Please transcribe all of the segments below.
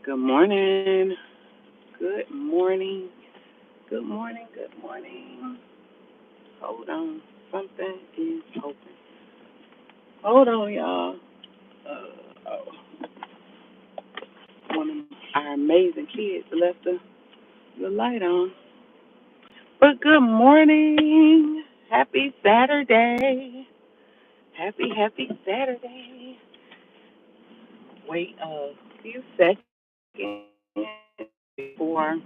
Good morning. Good morning. Good morning. Good morning. Hold on. Something is open. Hold on, y'all. Oh, one of our amazing kids left the light on. But good morning. Happy Saturday. Happy Saturday. Wait a few seconds before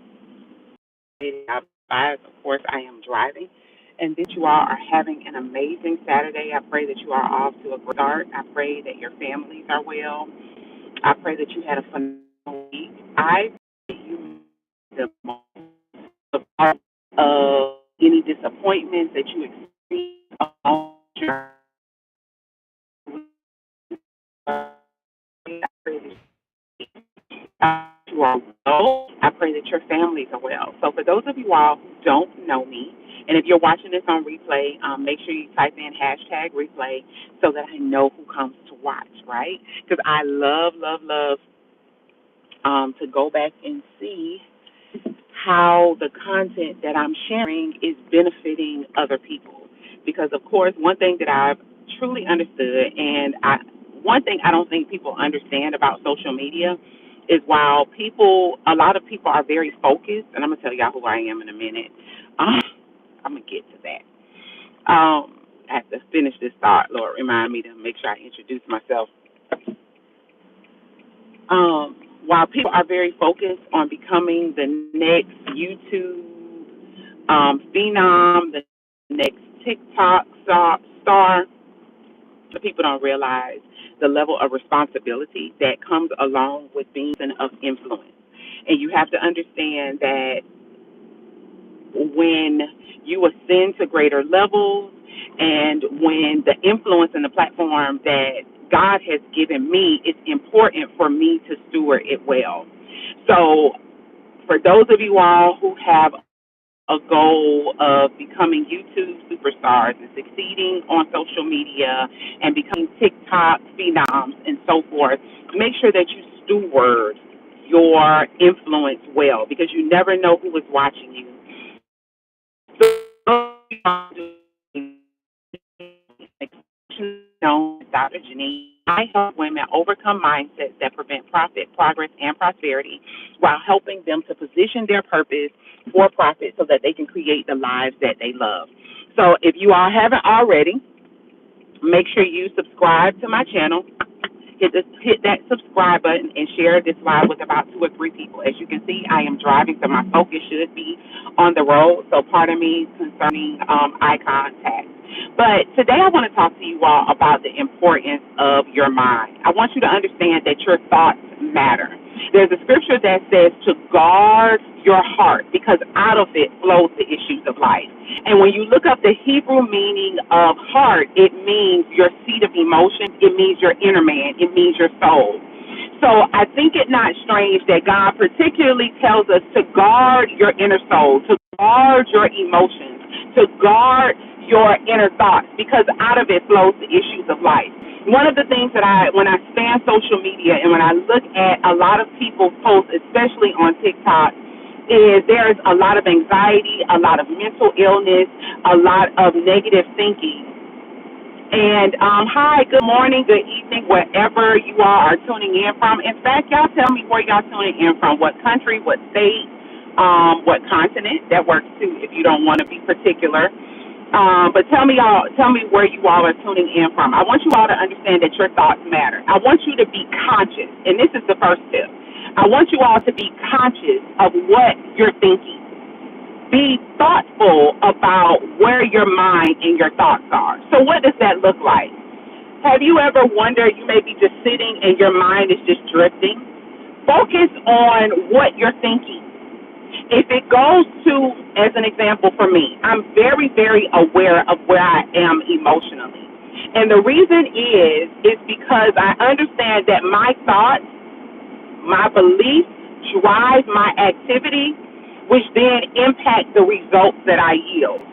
of course, I am driving, and that you all are having an amazing Saturday. I pray that you are off to a great start. I pray that your families are well. I pray that you had a phenomenal week. I pray you the most part of any disappointments that you experience on your I pray that you are well. I pray that your families are well. So for those of you all who don't know me, and if you're watching this on replay, make sure you type in hashtag replay so that I know who comes to watch, right? Because I love to go back and see how the content that I'm sharing is benefiting other people. Because, of course, one thing that I've truly understood, and one thing I don't think people understand about social media is while a lot of people are very focused, and I'm going to tell y'all who I am in a minute. I'm going to get to that. I have to finish this thought. Lord, remind me to make sure I introduce myself. While people are very focused on becoming the next YouTube phenom, the next TikTok star, the people don't realize the level of responsibility that comes along with being of influence. And you have to understand that when you ascend to greater levels and when the influence and the platform that God has given me, it's important for me to steward it well. So for those of you all who have a goal of becoming YouTube superstars and succeeding on social media and becoming TikTok phenoms and so forth, make sure that you steward your influence well because you never know who is watching you. Dr. JaNee, I help women overcome mindsets that prevent profit, progress, and prosperity while helping them to position their purpose for profit so that they can create the lives that they love. So if you all haven't already, make sure you subscribe to my channel. Hit that subscribe button and share this live with about 2 or 3 people. As you can see, I am driving, so my focus should be on the road. So pardon me concerning eye contact. But today I want to talk to you all about the importance of your mind. I want you to understand that your thoughts matter. There's a scripture that says to guard your heart because out of it flows the issues of life. And when you look up the Hebrew meaning of heart, it means your seat of emotion. It means your inner man. It means your soul. So I think it not strange that God particularly tells us to guard your inner soul, to guard your emotions, to guard your inner thoughts, because out of it flows the issues of life. One of the things that when I span social media and when I look at a lot of people's posts, especially on TikTok, is there's a lot of anxiety, a lot of mental illness, a lot of negative thinking. And hi, good morning, good evening, wherever you all are tuning in from. In fact, y'all tell me where y'all tuning in from, what country, what state, what continent. That works too if you don't want to be particular. But tell me where you all are tuning in from. I want you all to understand that your thoughts matter. I want you to be conscious, and this is the first step. I want you all to be conscious of what you're thinking. Be thoughtful about where your mind and your thoughts are. So what does that look like? Have you ever wondered, you may be just sitting and your mind is just drifting? Focus on what you're thinking. If it goes to, as an example for me, I'm very, very aware of where I am emotionally. And the reason is because I understand that my thoughts, my beliefs drive my activity, which then impact the results that I yield.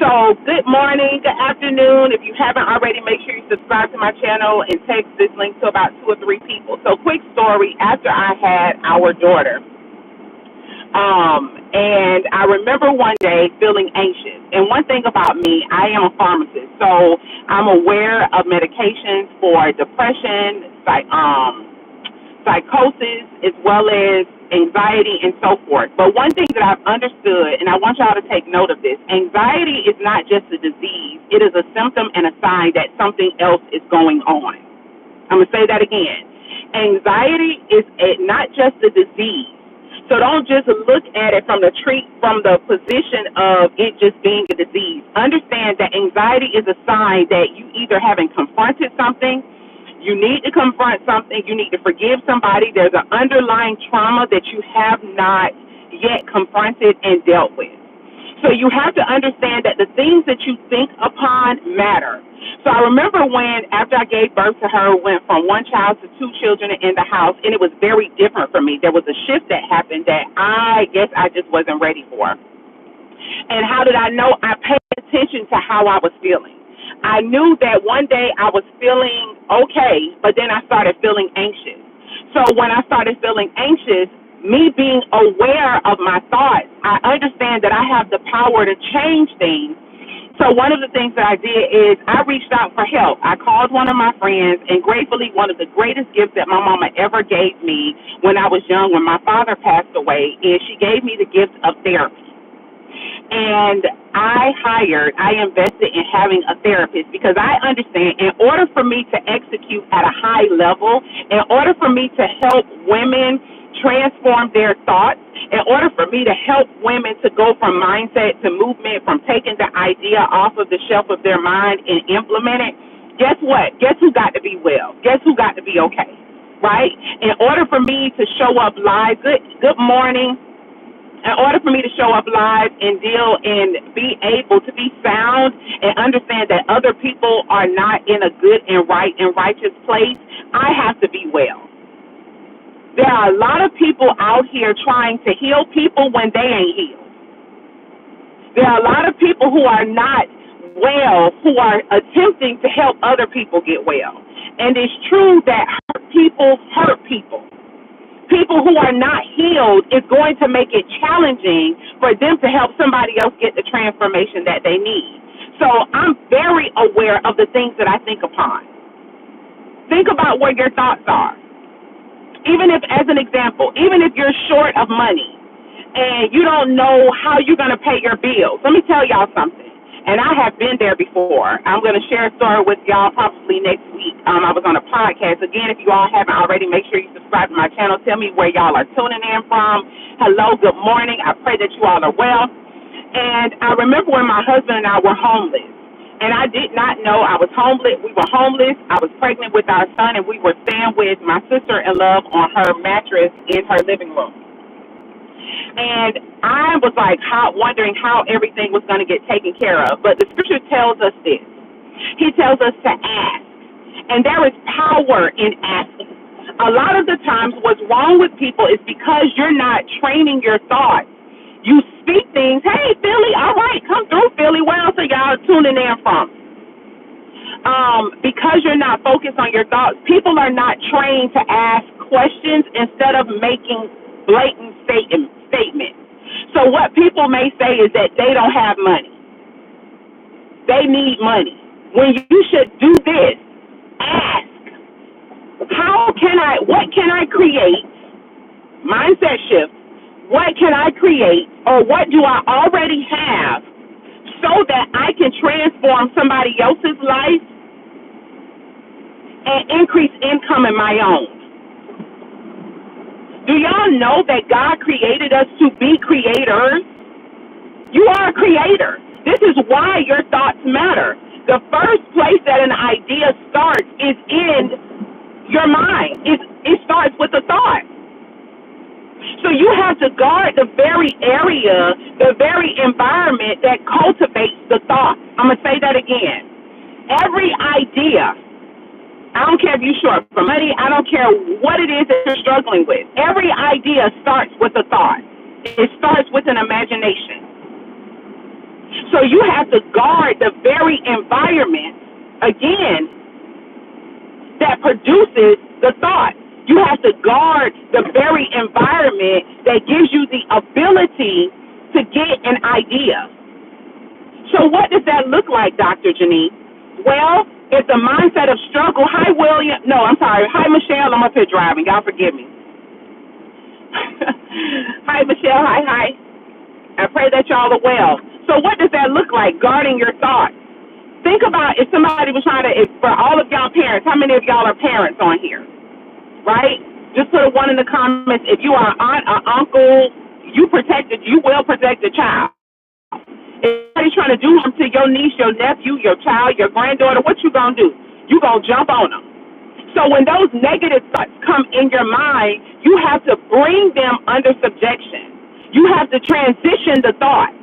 So good morning, good afternoon. If you haven't already, make sure you subscribe to my channel and text this link to about 2 or 3 people. So quick story, after I had our daughter, and I remember one day feeling anxious. And one thing about me, I am a pharmacist, so I'm aware of medications for depression, psychosis, as well as anxiety and so forth. But one thing that I've understood, and I want y'all to take note of this, anxiety is not just a disease. It is a symptom and a sign that something else is going on. I'm going to say that again. Anxiety is not just a disease. So don't just look at it from the position of it just being a disease. Understand that anxiety is a sign that you either haven't confronted something, you need to confront something, you need to forgive somebody. There's an underlying trauma that you have not yet confronted and dealt with. So you have to understand that the things that you think upon matter. So I remember when, after I gave birth to her, went from one child to 2 children in the house, and it was very different for me. There was a shift that happened that I guess I just wasn't ready for. And how did I know? I paid attention to how I was feeling. I knew that one day I was feeling okay, but then I started feeling anxious. So when I started feeling anxious, me being aware of my thoughts, I understand that I have the power to change things. So one of the things that I did is I reached out for help. I called one of my friends, and gratefully, one of the greatest gifts that my mama ever gave me when I was young, when my father passed away, is she gave me the gift of therapy. And I invested in having a therapist, because I understand in order for me to execute at a high level, in order for me to help women transform their thoughts, in order for me to help women to go from mindset to movement, from taking the idea off of the shelf of their mind and implement it, guess what? Guess who got to be well? Guess who got to be okay? Right? In order for me to show up live, good morning. In order for me to show up live and deal and be able to be sound and understand that other people are not in a good and right and righteous place, I have to be well. There are a lot of people out here trying to heal people when they ain't healed. There are a lot of people who are not well, who are attempting to help other people get well. And it's true that hurt people hurt people. People who are not healed is going to make it challenging for them to help somebody else get the transformation that they need. So I'm very aware of the things that I think upon. Think about where your thoughts are. Even if, as an example, even if you're short of money and you don't know how you're going to pay your bills, let me tell y'all something. And I have been there before. I'm going to share a story with y'all probably next week. I was on a podcast. Again, if you all haven't already, make sure you subscribe to my channel. Tell me where y'all are tuning in from. Hello, good morning. I pray that you all are well. And I remember when my husband and I were homeless. And I did not know I was homeless. We were homeless. I was pregnant with our son, and we were staying with my sister-in-law on her mattress in her living room. And I was like wondering how everything was going to get taken care of. But the scripture tells us this. He tells us to ask. And there is power in asking. A lot of the times what's wrong with people is because you're not training your thoughts. You speak things, hey, Philly, all right, come through, Philly. Where else are y'all tuning in from? Because you're not focused on your thoughts, people are not trained to ask questions instead of making blatant statements. So what people may say is that they don't have money. They need money. When you should do this, ask, what can I create? Mindset shift. What can I create, or what do I already have so that I can transform somebody else's life and increase income in my own? Do y'all know that God created us to be creators? You are a creator. This is why your thoughts matter. The first place that an idea starts is in your mind. It starts with a thought. So you have to guard the very area, the very environment that cultivates the thought. I'm going to say that again. Every idea, I don't care if you're short for money, I don't care what it is that you're struggling with. Every idea starts with a thought. It starts with an imagination. So you have to guard the very environment, again, that produces the thought. You have to guard the very environment that gives you the ability to get an idea. So what does that look like, Dr. JaNee? Well, it's a mindset of struggle. Hi, William. No, I'm sorry. Hi, Michelle. I'm up here driving. Y'all forgive me. Hi, Michelle. Hi. I pray that y'all are well. So what does that look like, guarding your thoughts? Think about if somebody was trying to, for all of y'all parents, how many of y'all are parents on here, right? Just put a one in the comments. If you are an aunt or uncle, you will protect the child. If somebody's trying to do harm to your niece, your nephew, your child, your granddaughter, what you gonna do? You gonna jump on them. So when those negative thoughts come in your mind, you have to bring them under subjection. You have to transition the thought.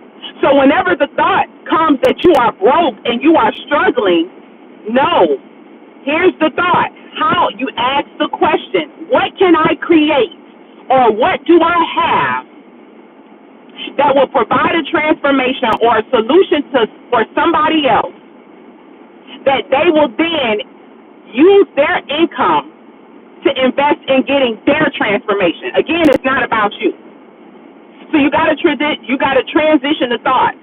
So whenever the thought comes that you are broke and you are struggling, no. Here's the thought. How you ask the question, what can I create or what do I have that will provide a transformation or a solution for somebody else that they will then use their income to invest in getting their transformation. Again, it's not about you. So you got to transition the thought.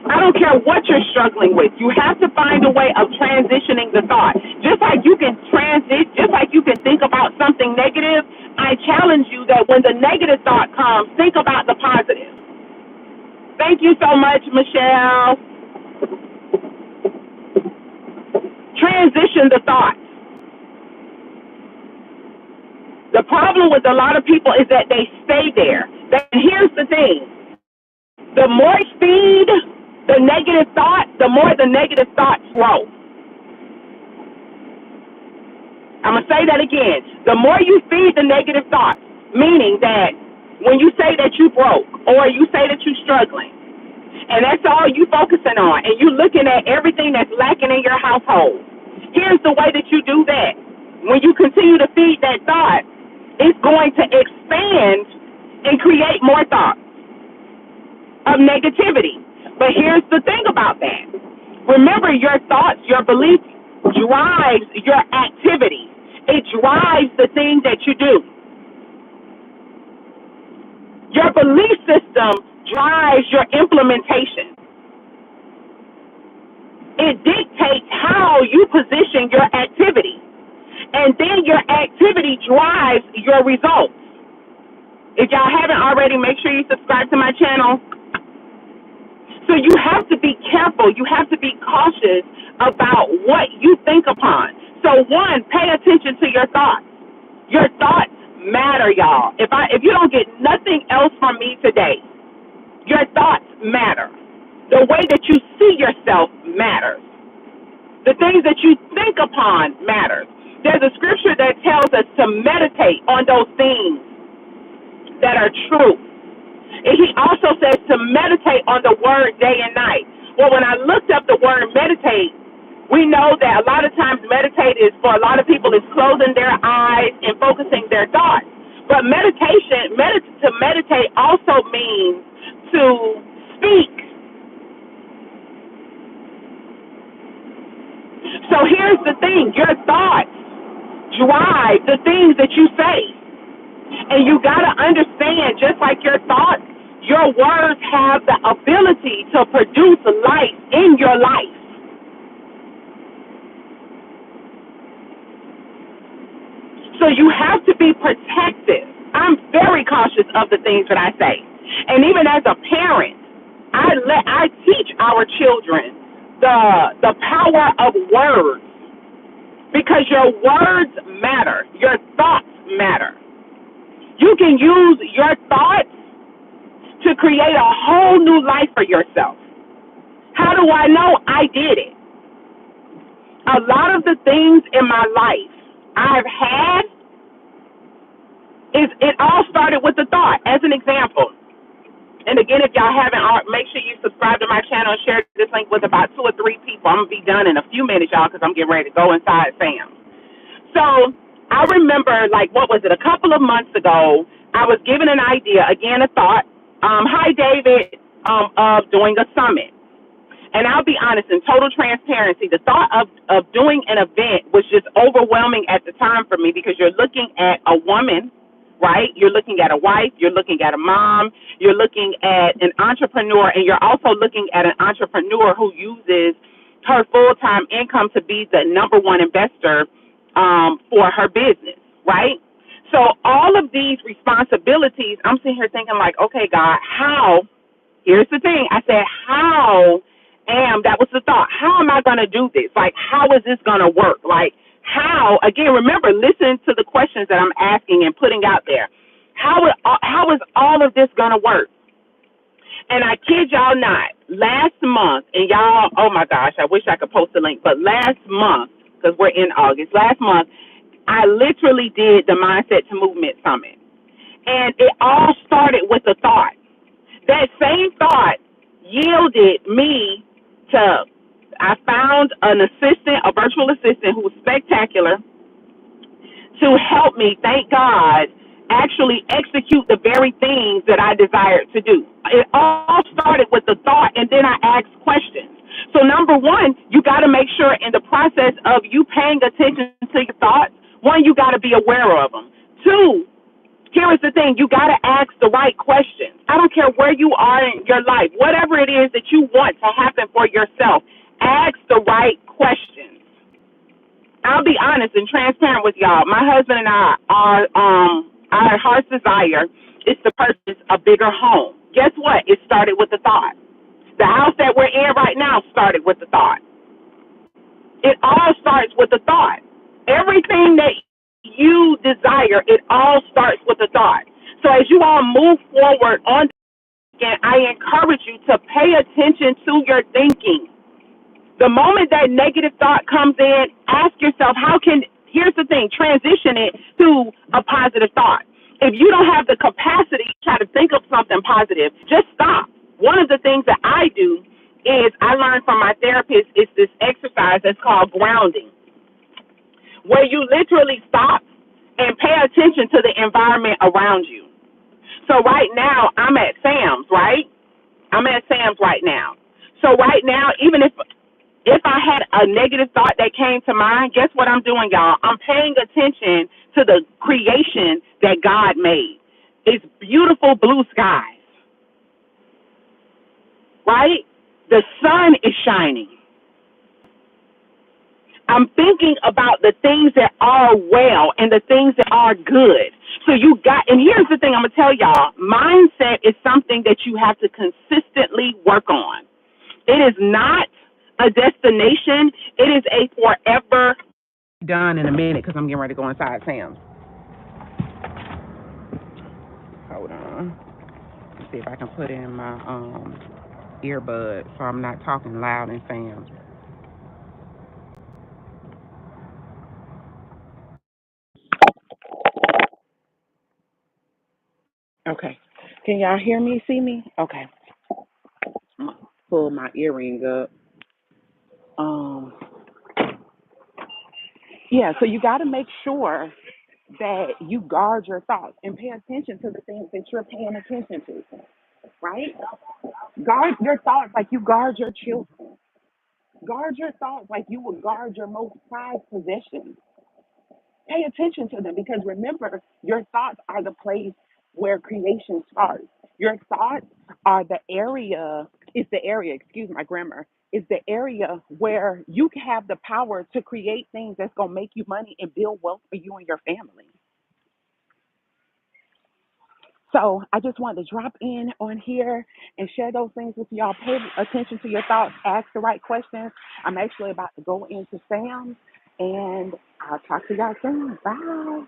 I don't care what you're struggling with. You have to find a way of transitioning the thought. Just like you can think about something negative, I challenge you that when the negative thought comes, think about the positive. Thank you so much, Michelle. Transition the thought. The problem with a lot of people is that they stay there. Here's the thing. The more you feed the negative thought, the more the negative thoughts grow. I'm going to say that again. The more you feed the negative thoughts, meaning that when you say that you broke or you say that you're struggling, and that's all you focusing on, and you're looking at everything that's lacking in your household, here's the way that you do that. When you continue to feed that thought, it's going to expand and create more thoughts of negativity. But here's the thing about that. Remember, your thoughts, your beliefs drives your activity. It drives the things that you do. Your belief system drives your implementation. It dictates how you position your activity. And then your activity drives your results. If y'all haven't already, make sure you subscribe to my channel. So you have to be careful. You have to be cautious about what you think upon. So one, pay attention to your thoughts. Your thoughts matter, y'all. If you don't get nothing else from me today, your thoughts matter. The way that you see yourself matters. The things that you think upon matters. There's a scripture that tells us to meditate on those things that are true. And he also says to meditate on the word day and night. Well, when I looked up the word meditate, we know that a lot of times meditate is, for a lot of people, is closing their eyes and focusing their thoughts. But to meditate also means to speak. So here's the thing. Your thoughts drive the things that you say. And you got to understand, just like your thoughts, your words have the ability to produce life in your life. So you have to be protective. I'm very cautious of the things that I say. And even as a parent, I teach our children the power of words, because your words matter. Your thoughts matter. You can use your thoughts to create a whole new life for yourself. How do I know? I did it. A lot of the things in my life I've had, it all started with a thought. As an example, and again, if y'all haven't, make sure you subscribe to my channel and share this link with about 2 or 3 people. I'm going to be done in a few minutes, y'all, because I'm getting ready to go inside Sam. So I remember, a couple of months ago, I was given an idea, again, a thought. Hi, David. of doing a summit. And I'll be honest, in total transparency, the thought of doing an event was just overwhelming at the time for me because you're looking at a woman, right? You're looking at a wife, you're looking at a mom, you're looking at an entrepreneur, and you're also looking at an entrepreneur who uses her full-time income to be the number one investor for her business, right? So all of these responsibilities, I'm sitting here thinking like, okay, God, how? Here's the thing. I said, that was the thought. How am I going to do this? Like, how is this going to work? Like, how, again, remember, listen to the questions that I'm asking and putting out there. How is all of this going to work? And I kid y'all not, last month, and y'all, oh my gosh, I wish I could post a link, but last month, because we're in August, last month, I literally did the Mindset to Movement Summit. And it all started with a thought. That same thought yielded me to, I found an assistant, a virtual assistant who was spectacular to help me, thank God, actually execute the very things that I desired to do. It all started with the thought, and then I asked questions. So number one, you got to make sure in the process of you paying attention to your thoughts, one, you got to be aware of them. Two, here is the thing, you got to ask the right questions. I don't care where you are in your life, whatever it is that you want to happen for yourself, ask the right questions. I'll be honest and transparent with y'all. My husband and I are, our heart's desire is to purchase a bigger home. Guess what? It started with a thought. The house that we're in right now started with a thought. It all starts with a thought. Everything that you desire, it all starts with a thought. So as you all move forward on this weekend, I encourage you to pay attention to your thinking. The moment that negative thought comes in, ask yourself, here's the thing, transition it to a positive thought. If you don't have the capacity to try to think of something positive, just stop. One of the things that I do is I learned from my therapist is this exercise that's called grounding, where you literally stop and pay attention to the environment around you. So right now, I'm at Sam's, right? I'm at Sam's right now. So right now, even if I had a negative thought that came to mind, guess what I'm doing, y'all? I'm paying attention to the creation that God made. It's beautiful blue skies, right? The sun is shining. I'm thinking about the things that are well and the things that are good. So and here's the thing I'm going to tell y'all, mindset is something that you have to consistently work on. It is not a destination. It is a forever. Done in a minute because I'm getting ready to go inside Sam's. Hold on. Let's see if I can put in my earbud so I'm not talking loud in Sam's. Okay. Can y'all hear me, see me? Okay. I'm gonna pull my earring up. Yeah, so you got to make sure that you guard your thoughts and pay attention to the things that you're paying attention to, right? Guard your thoughts like you guard your children. Guard your thoughts like you would guard your most prized possessions. Pay attention to them because remember, your thoughts are the place where creation starts. Your thoughts are excuse my grammar, is the area where you have the power to create things that's going to make you money and build wealth for you and your family. So I just wanted to drop in on here and share those things with y'all. Pay attention to your thoughts, ask the right questions. I'm actually about to go into Sam's, and I'll talk to y'all soon. Bye.